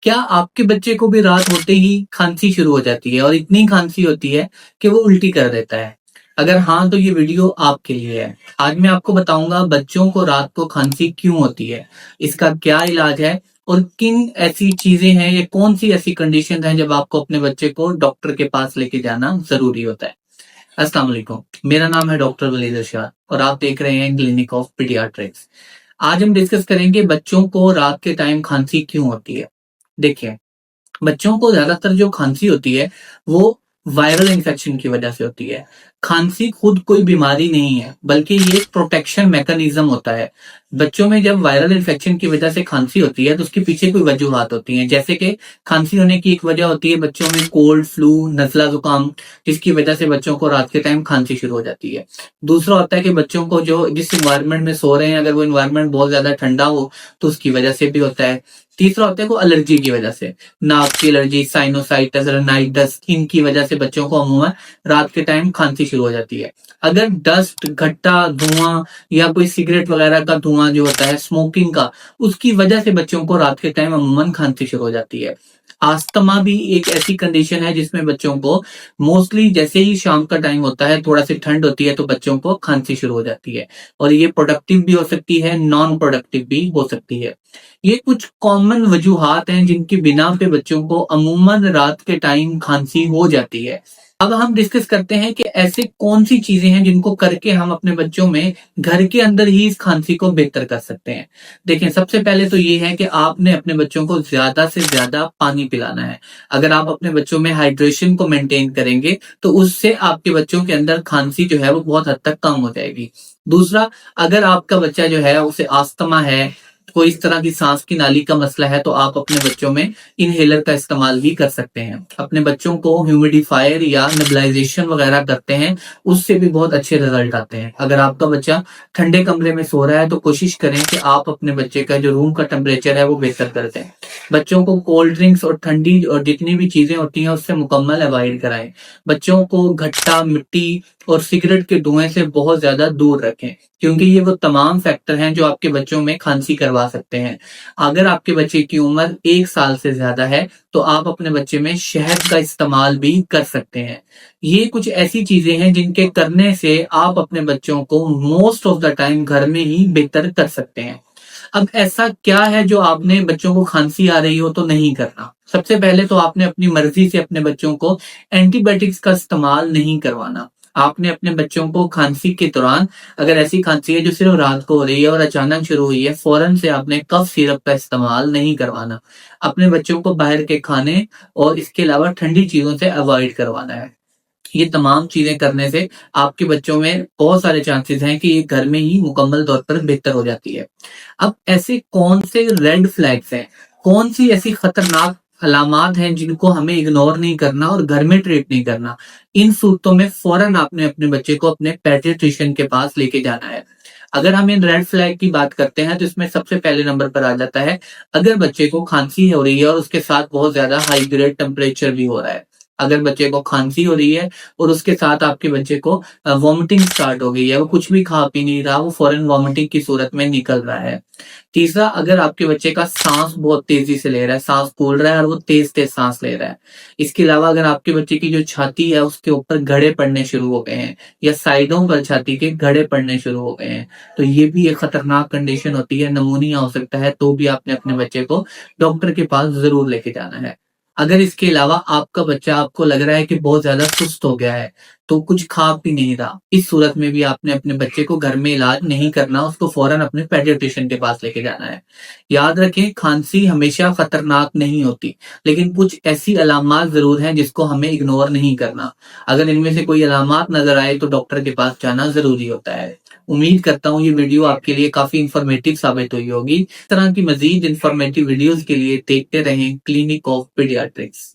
क्या आपके बच्चे को भी रात होते ही खांसी शुरू हो जाती है और इतनी खांसी होती है कि वो उल्टी कर देता है? अगर हाँ, तो ये वीडियो आपके लिए है। आज मैं आपको बताऊंगा बच्चों को रात को खांसी क्यों होती है, इसका क्या इलाज है और किन ऐसी चीजें हैं या कौन सी ऐसी कंडीशन है जब आपको अपने बच्चे को डॉक्टर के पास लेके जाना जरूरी होता है। अस्सलाम वालेकुम, मेरा नाम है डॉक्टर वलीद इरशाद और आप देख रहे हैं क्लिनिक ऑफ पीडियाट्रिक्स। आज हम डिस्कस करेंगे बच्चों को रात के टाइम खांसी क्यों होती है। देखिए, बच्चों को ज्यादातर जो खांसी होती है वो वायरल इन्फेक्शन की वजह से होती है। खांसी खुद कोई बीमारी नहीं है, बल्कि ये एक प्रोटेक्शन मैकेनिज्म होता है। बच्चों में जब वायरल इन्फेक्शन की वजह से खांसी होती है तो उसके पीछे कोई वजूहात होती हैं, जैसे कि खांसी होने की एक वजह होती है बच्चों में कोल्ड, फ्लू, नजला जुकाम, जिसकी वजह से बच्चों को रात के टाइम खांसी शुरू हो जाती है। दूसरा होता है कि बच्चों को जो जिस इन्वायरमेंट में सो रहे हैं, अगर वो इन्वायरमेंट बहुत ज्यादा ठंडा हो तो उसकी वजह से भी होता है। तीसरा होता है को एलर्जी की वजह से, नाक की एलर्जी, साइनोसाइटिस, राइनाइटिस, इनकी वजह से बच्चों को अमूमन रात के टाइम खांसी शुरू हो जाती है। अगर डस्ट, घट्टा, धुआं या कोई सिगरेट वगैरह का धुआं जो होता है स्मोकिंग का, उसकी वजह से बच्चों को रात के टाइम अमूमन खांसी शुरू हो जाती है। अस्थमा भी एक ऐसी कंडीशन है जिसमें बच्चों को मोस्टली जैसे ही शाम का टाइम होता है, थोड़ा सी ठंड होती है तो बच्चों को खांसी शुरू हो जाती है। और ये प्रोडक्टिव भी हो सकती है, नॉन प्रोडक्टिव भी हो सकती है। ये कुछ कॉमन वजूहात हैं जिनकी बिना पे बच्चों को अमूमन रात के टाइम खांसी हो जाती है। अब हम डिस्कस करते हैं कि ऐसे कौन सी चीजें हैं जिनको करके हम अपने बच्चों में घर के अंदर ही इस खांसी को बेहतर कर सकते हैं। देखें, सबसे पहले तो ये है कि आपने अपने बच्चों को ज्यादा से ज्यादा पानी पिलाना है। अगर आप अपने बच्चों में हाइड्रेशन को मेंटेन करेंगे तो उससे आपके बच्चों के अंदर खांसी जो है वो बहुत हद तक कम हो जाएगी। दूसरा, अगर आपका बच्चा जो है उसे अस्थमा है, कोई इस तरह की सांस की नाली का मसला है, तो आप अपने बच्चों में इनहेलर का इस्तेमाल भी कर सकते हैं। अपने बच्चों को ह्यूमिडिफायर या नेबुलाइजेशन वगैरह करते हैं, उससे भी बहुत अच्छे रिजल्ट आते हैं। अगर आपका बच्चा ठंडे कमरे में सो रहा है तो कोशिश करें कि आप अपने बच्चे का जो रूम का टेम्परेचर है वो बेहतर कर दें। बच्चों को कोल्ड ड्रिंक्स और ठंडी और जितनी भी चीजें होती हैं उससे मुकम्मल अवॉइड कराएं। बच्चों को घट्टा, मिट्टी और सिगरेट के धुएं से बहुत ज्यादा दूर रखें, क्योंकि ये वो तमाम फैक्टर हैं जो आपके बच्चों में खांसी करवा सकते हैं। अगर आपके बच्चे की उम्र 1 साल से ज्यादा है तो आप अपने बच्चे में शहद का इस्तेमाल भी कर सकते हैं। ये कुछ ऐसी चीजें हैं जिनके करने से आप अपने बच्चों को मोस्ट ऑफ द टाइम घर में ही बेहतर कर सकते हैं। अब ऐसा क्या है जो आपने बच्चों को खांसी आ रही हो तो नहीं करना? सबसे पहले तो आपने अपनी मर्जी से अपने बच्चों को एंटीबायोटिक्स का इस्तेमाल नहीं करवाना। आपने अपने बच्चों को खांसी के दौरान, अगर ऐसी खांसी है जो सिर्फ रात को हो रही है और अचानक शुरू हुई है, फौरन से आपने कफ सिरप का इस्तेमाल नहीं करवाना। अपने बच्चों को बाहर के खाने और इसके अलावा ठंडी चीजों से अवॉइड करवाना है। ये तमाम चीजें करने से आपके बच्चों में बहुत सारे चांसेस हैं कि ये घर में ही मुकम्मल तौर पर बेहतर हो जाती है। अब ऐसे कौन से रेड फ्लैग्स हैं, कौन सी ऐसी खतरनाक अलामात हैं जिनको हमें इग्नोर नहीं करना और घर में ट्रीट नहीं करना? इन सूरतों में फौरन आपने अपने बच्चे को अपने पेडियाट्रिशियन के पास लेके जाना है। अगर हम इन रेड फ्लैग की बात करते हैं तो इसमें सबसे पहले नंबर पर आ जाता है, अगर बच्चे को खांसी हो रही है और उसके साथ बहुत ज्यादा हाई ग्रेड टेम्परेचर भी हो रहा है। अगर बच्चे को खांसी हो रही है और उसके साथ आपके बच्चे को वॉमिटिंग स्टार्ट हो गई है, वो कुछ भी खा पी नहीं रहा, वो फौरन वॉमिटिंग की सूरत में निकल रहा है। तीसरा, अगर आपके बच्चे का सांस बहुत तेजी से ले रहा है, सांस फूल रहा है और वो तेज तेज सांस ले रहा है। इसके अलावा अगर आपके बच्चे की जो छाती है उसके ऊपर घड़े पड़ने शुरू हो गए हैं या साइडों पर छाती के घड़े पड़ने शुरू हो गए हैं, तो ये भी एक खतरनाक कंडीशन होती है, नमूनिया हो सकता है। तो भी आपने अपने बच्चे को डॉक्टर के पास जरूर लेके जाना है। अगर इसके अलावा आपका बच्चा, आपको लग रहा है कि बहुत ज्यादा सुस्त हो गया है, तो कुछ खा पी नहीं रहा, इस सूरत में भी आपने अपने बच्चे को घर में इलाज नहीं करना, उसको फौरन अपने पेडियाट्रिशियन के पास लेके जाना है। याद रखें, खांसी हमेशा खतरनाक नहीं होती, लेकिन कुछ ऐसी अलामात जरूर हैं जिसको हमें इग्नोर नहीं करना। अगर इनमें से कोई अलामात नजर आए तो डॉक्टर के पास जाना जरूरी होता है। उम्मीद करता हूँ ये वीडियो आपके लिए काफी इंफॉर्मेटिव साबित हुई होगी। इस तरह की मजीद इंफॉर्मेटिव वीडियोस के लिए देखते रहें क्लिनिक ऑफ पीडियाट्रिक्स।